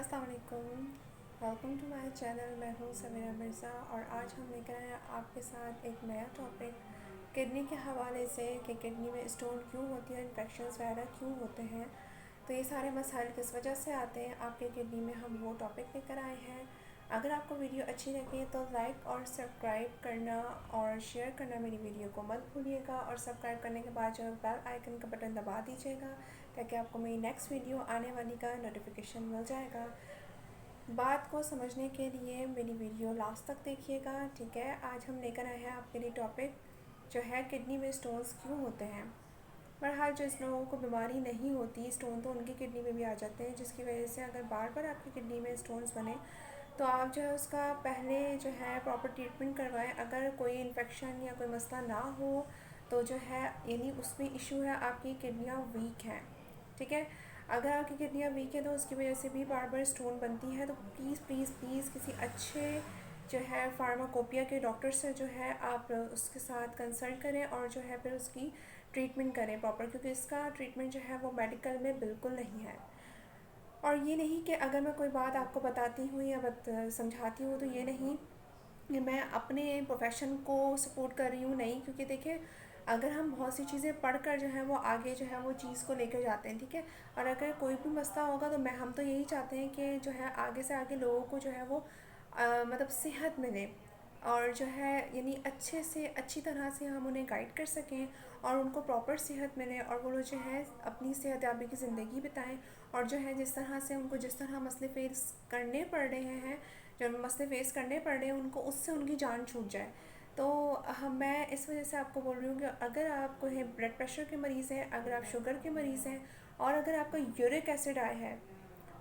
अस्सलाम वालेकुम। Welcome to my channel. मैं हूँ समीरा मिर्ज़ा और आज हम लेकर आए हैं आपके साथ एक नया टॉपिक किडनी के हवाले से कि किडनी में स्टोन क्यों होती है, इन्फेक्शंस वगैरह क्यों होते हैं। तो ये सारे मसाइल किस वजह से आते हैं आपके किडनी में, हम वो टॉपिक लेकर आए हैं। अगर आपको वीडियो अच्छी लगे तो लाइक और सब्सक्राइब करना और शेयर करना मेरी वीडियो को मत भूलिएगा, और सब्सक्राइब करने के बाद जो बेल आइकन का बटन दबा दीजिएगा ताकि आपको मेरी नेक्स्ट वीडियो आने वाली का नोटिफिकेशन मिल जाएगा। बात को समझने के लिए मेरी वीडियो लास्ट तक देखिएगा, ठीक है। आज हम लेकर आए हैं आपके लिए टॉपिक जो है किडनी में स्टोन्स क्यों होते हैं। बहरहाल जिस लोगों को बीमारी नहीं होती, स्टोन तो उनकी किडनी में भी आ जाते हैं, जिसकी वजह से अगर बार बार आपकी किडनी में स्टोन्स बने तो आप जो है उसका पहले जो है प्रॉपर ट्रीटमेंट करवाएं। अगर कोई इन्फेक्शन या कोई मसला ना हो तो जो है यानी उसमें इशू है आपकी किडनियाँ वीक हैं, ठीक है। अगर आपकी किडनियाँ वीक है तो उसकी वजह से भी बार बार स्टोन बनती है, तो प्लीज़ प्लीज़ प्लीज़ किसी अच्छे जो है फार्माकोपिया के डॉक्टर से जो है आप उसके साथ कंसल्ट करें और जो है फिर उसकी ट्रीटमेंट करें प्रॉपर, क्योंकि इसका ट्रीटमेंट जो है वो मेडिकल में बिल्कुल नहीं है। और ये नहीं कि अगर मैं कोई बात आपको बताती हूँ या समझाती हूँ तो ये नहीं कि मैं अपने प्रोफेशन को सपोर्ट कर रही हूँ, नहीं। क्योंकि देखिए, अगर हम बहुत सी चीज़ें पढ़कर जो है वो आगे जो है वो चीज़ को लेकर जाते हैं, ठीक है। और अगर कोई भी मसला होगा तो हम तो यही चाहते हैं कि जो है आगे से आगे लोगों को जो है वो मतलब सेहत मिले, और जो है यानी अच्छे से अच्छी तरह से हम उन्हें गाइड कर सकें और उनको प्रॉपर सेहत मिले और वो लोग जो है अपनी सेहतयाबी की ज़िंदगी बिताएं। और जो है जिस तरह से उनको जिस तरह मसले फेस करने पड़ रहे हैं, जो मसले फेस करने पड़ रहे हैं उनको, उससे उनकी जान छूट जाए। तो हम मैं इस वजह से आपको बोल रही हूँ कि अगर आपको है ब्लड प्रेशर के मरीज़ हैं, अगर आप शुगर के मरीज़ हैं और अगर आपका यूरिक एसिड आया है,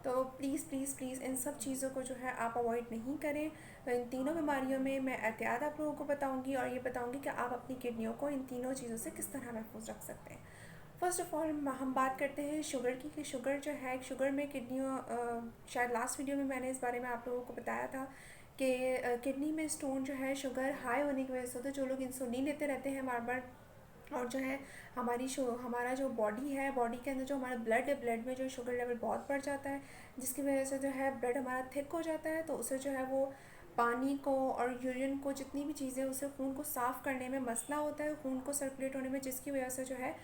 तो प्लीज़ प्लीज़ प्लीज़ इन सब चीज़ों को जो है आप अवॉइड नहीं करें। तो इन तीनों बीमारियों में मैं एहतियात आप लोगों को बताऊंगी और ये बताऊंगी कि आप अपनी किडनियों को इन तीनों चीज़ों से किस तरह महफूज रख सकते हैं। फ़र्स्ट ऑफ़ ऑल हम बात करते हैं शुगर की, कि शुगर जो है, शुगर में किडनियों शायद लास्ट वीडियो में मैंने इस बारे में आप लोगों को बताया था कि किडनी में स्टोन जो है शुगर हाई होने की वजह से होता है। जो लोग इंसुलिन लेते रहते हैं बार बार, और जो है हमारा जो बॉडी है, बॉडी के अंदर जो हमारा ब्लड है, ब्लड में जो शुगर लेवल बहुत बढ़ जाता है, जिसकी वजह से जो है ब्लड हमारा थिक हो जाता है, तो उसे जो है वो पानी को और यूरिन को, जितनी भी चीज़ें, उसे खून को साफ़ करने में मसला होता है, खून को सर्कुलेट होने में, जिसकी वजह से जो है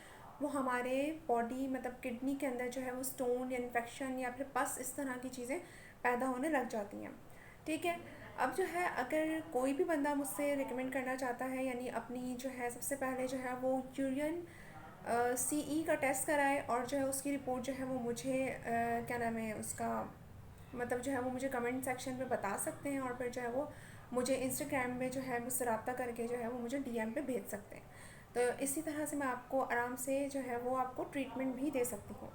वो हमारे बॉडी मतलब किडनी के अंदर जो है वो स्टोन या इन्फेक्शन या फिर पस, इस तरह की चीज़ें पैदा होने लग जाती हैं, ठीक है। अब जो है अगर कोई भी बंदा मुझसे रिकमेंड करना चाहता है, यानी अपनी जो है सबसे पहले जो है वो यूरिन सीई का टेस्ट कराए और जो है उसकी रिपोर्ट जो है वो मुझे क्या नाम है उसका, मतलब जो है वो मुझे कमेंट सेक्शन में बता सकते हैं, और फिर जो है वो मुझे इंस्टाग्राम में जो है मुझसे रब्ता करके जो है वो मुझे डीएम पे भेज सकते हैं। तो इसी तरह से मैं आपको आराम से जो है वो आपको ट्रीटमेंट भी दे सकती हूँ।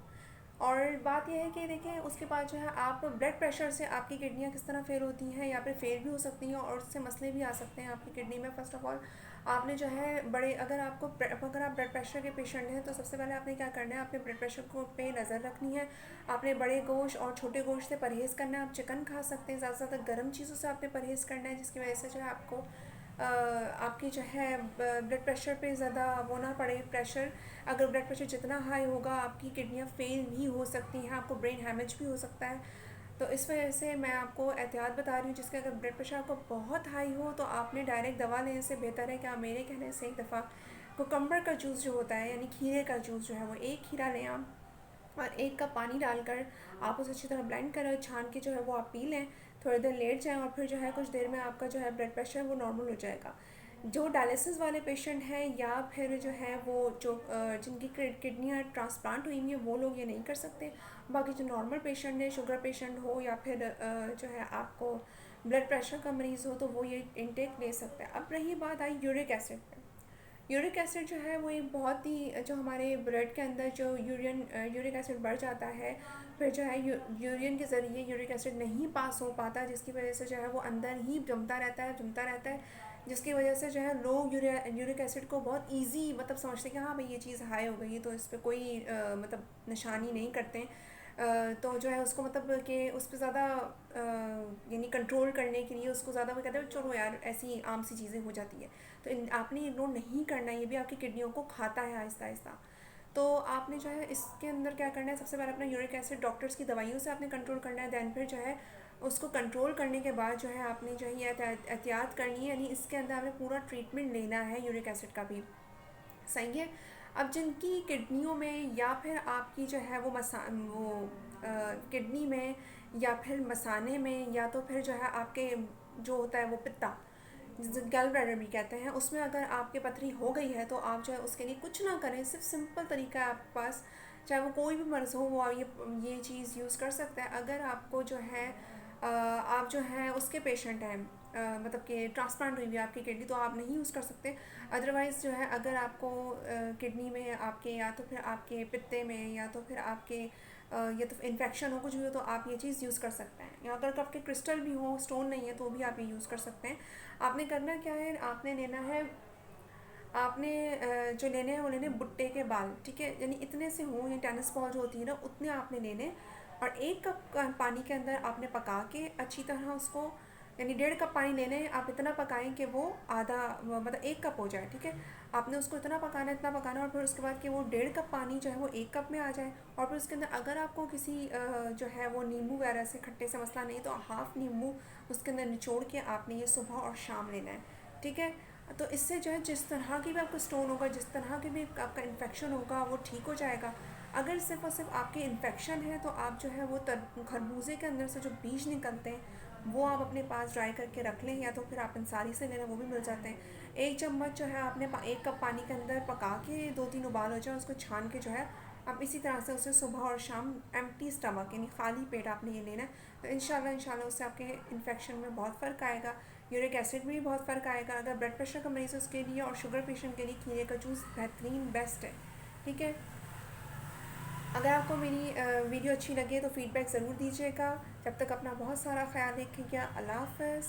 और बात यह है कि देखिए, उसके बाद जो है आप ब्लड प्रेशर से आपकी किडनियाँ किस तरह फेल होती हैं या फिर फेल भी हो सकती हैं और उससे मसले भी आ सकते हैं आपकी किडनी में। फ़र्स्ट ऑफ़ ऑल आपने जो है बड़े, अगर आप ब्लड प्रेशर के पेशेंट हैं तो सबसे पहले आपने क्या करना है, अपने ब्लड प्रेशर को पे नज़र रखनी है। आपने बड़े गोश्त और छोटे गोश्त से परहेज़ करना है। आप चिकन खा सकते हैं, ज़्यादा से ज़्यादा गर्म चीज़ों से आपने परहेज़ करना है, जिसकी वजह से जो है आपको आपकी जो है ब्लड प्रेशर पे ज़्यादा वो ना पड़े प्रेशर। अगर ब्लड प्रेशर जितना हाई होगा आपकी किडनियाँ फेल भी हो सकती हैं, आपको ब्रेन हैमेज भी हो सकता है। तो इस वजह से मैं आपको एहतियात बता रही हूँ, जिसके अगर ब्लड प्रेशर आपको बहुत हाई हो तो आपने डायरेक्ट दवा लेने से बेहतर है कि आप मेरे कहने से एक दफ़ा कुकम्बर का जूस जो होता है, यानी खीरे का जूस जो है, वो एक खीरा लें आप और एक कप पानी डालकर आप उसे अच्छी तरह ब्लेंड करें, छान के जो है वो आप पी लें। थोड़ी देर लेट जाएं और फिर जो है कुछ देर में आपका जो है ब्लड प्रेशर वो नॉर्मल हो जाएगा। जो डायलिसिस वाले पेशेंट हैं या फिर जो है वो जो जिनकी किडनियाँ ट्रांसप्लांट हुई हैं, वो लोग ये नहीं कर सकते। बाकी जो नॉर्मल पेशेंट है, शुगर पेशेंट हो या फिर जो है आपको ब्लड प्रेशर का मरीज़ हो, तो वो ये इंटेक ले सकते हैं। अब रही बात आई यूरिक एसिड पर। यूरिक एसिड जो है वो एक बहुत ही, जो हमारे ब्लड के अंदर जो यूरिक एसिड बढ़ जाता है, फिर जो है यूरिन के ज़रिए यूरिक एसिड नहीं पास हो पाता, जिसकी वजह से जो है वो अंदर ही जमता रहता है, जिसकी वजह से जो है लोग यूरिक एसिड को बहुत इजी मतलब समझते हैं कि हाँ भाई ये चीज़ हाई हो गई है, तो इस पर कोई मतलब निशानी नहीं करते। तो जो है उसको मतलब कि उस पर ज़्यादा यानी कंट्रोल करने के लिए उसको ज़्यादा वो कहते हैं चलो यार ऐसी आम सी चीज़ें हो जाती है। तो आपने इग्नोर नहीं करना, ये भी आपकी किडनियों को खाता है आहिस्ता आहिस्ता। तो आपने जो है इसके अंदर क्या करना है, सबसे पहले अपना यूरिक एसिड डॉक्टर्स की दवाइयों से आपने कंट्रोल करना है। दैन फिर जो है उसको कंट्रोल करने के बाद जो है आपने जो है ये एहतियात करनी है, यानी इसके अंदर आपने पूरा ट्रीटमेंट लेना है यूरिक एसिड का भी। सही है। अब जिनकी किडनियों में या फिर आपकी जो है वो किडनी में या फिर मसाने में या तो फिर जो है आपके जो होता है वो पित्ता, जिसे गल ब्लैडर भी कहते हैं, उसमें अगर आपके पथरी हो गई है तो आप जो है उसके लिए कुछ ना करें, सिर्फ सिंपल तरीका है आपके पास, चाहे वो कोई भी मर्ज़ हो वो आप ये चीज़ यूज़ कर सकते हैं। अगर आपको जो है आप जो है उसके पेशेंट हैं, मतलब कि ट्रांसप्लांट हुई हुई है आपकी किडनी, तो आप नहीं यूज़ कर सकते। अदरवाइज़ जो है अगर आपको किडनी में आपके या तो फिर आपके पित्ते में या तो फिर आपके या तो इन्फेक्शन हो कुछ भी हो तो आप ये चीज़ यूज़ कर सकते हैं। या अगर आपके क्रिस्टल भी हो, स्टोन नहीं है, तो भी आप ये यूज़ कर सकते हैं। आपने करना क्या है, आपने लेना है, आपने जो लेने हैं वो लेने भुट्टे के बाल, ठीक है, यानी इतने से हों, या टेनिस बॉल जो होती है ना उतने आपने लेने। और 1 कप पानी के अंदर आपने पका के अच्छी तरह उसको, यानी 1.5 कप पानी लेने, आप इतना पकाएं कि वो आधा मतलब 1 कप हो जाए, ठीक है। आपने उसको इतना पकाना है और फिर उसके बाद कि वो 1.5 कप पानी जो है वो 1 कप में आ जाए। और फिर उसके अंदर अगर आपको किसी जो है वो नींबू वगैरह से खट्टे से मसला नहीं, तो हाफ़ नींबू उसके अंदर निचोड़ के आपने ये सुबह और शाम लेना है, ठीक है। तो इससे जो है जिस तरह की भी आपको स्टोन होगा, जिस तरह की भी आपका इन्फेक्शन होगा वो ठीक हो जाएगा। अगर सिर्फ़ और सिर्फ आपके इन्फेक्शन है तो आप जो है वो खरबूजे के अंदर से जो बीज निकलते हैं वो आप अपने पास ड्राई करके रख लें, या तो फिर आप अंसारी से लेना, वो भी मिल जाते हैं। 1 चम्मच जो है आपने 1 कप पानी के अंदर पका के 2-3 उबाल हो जाए उसको छान के जो है आप इसी तरह से उसे सुबह और शाम एम्प्टी स्टमक यानी खाली पेट आपने ये लेना है। तो इंशाल्लाह उससे आपके इन्फेक्शन में बहुत फ़र्क आएगा, यूरिक एसिड में भी बहुत फ़र्क आएगा। अगर ब्लड प्रेशर का मरीज़ है उसके लिए और शुगर पेशेंट के लिए खीरे का जूस बेहतरीन बेस्ट है, ठीक है। अगर आपको मेरी वीडियो अच्छी लगे तो फ़ीडबैक ज़रूर दीजिएगा। जब तक अपना बहुत सारा ख्याल रखिएगा। अल्लाह हाफ़िज़।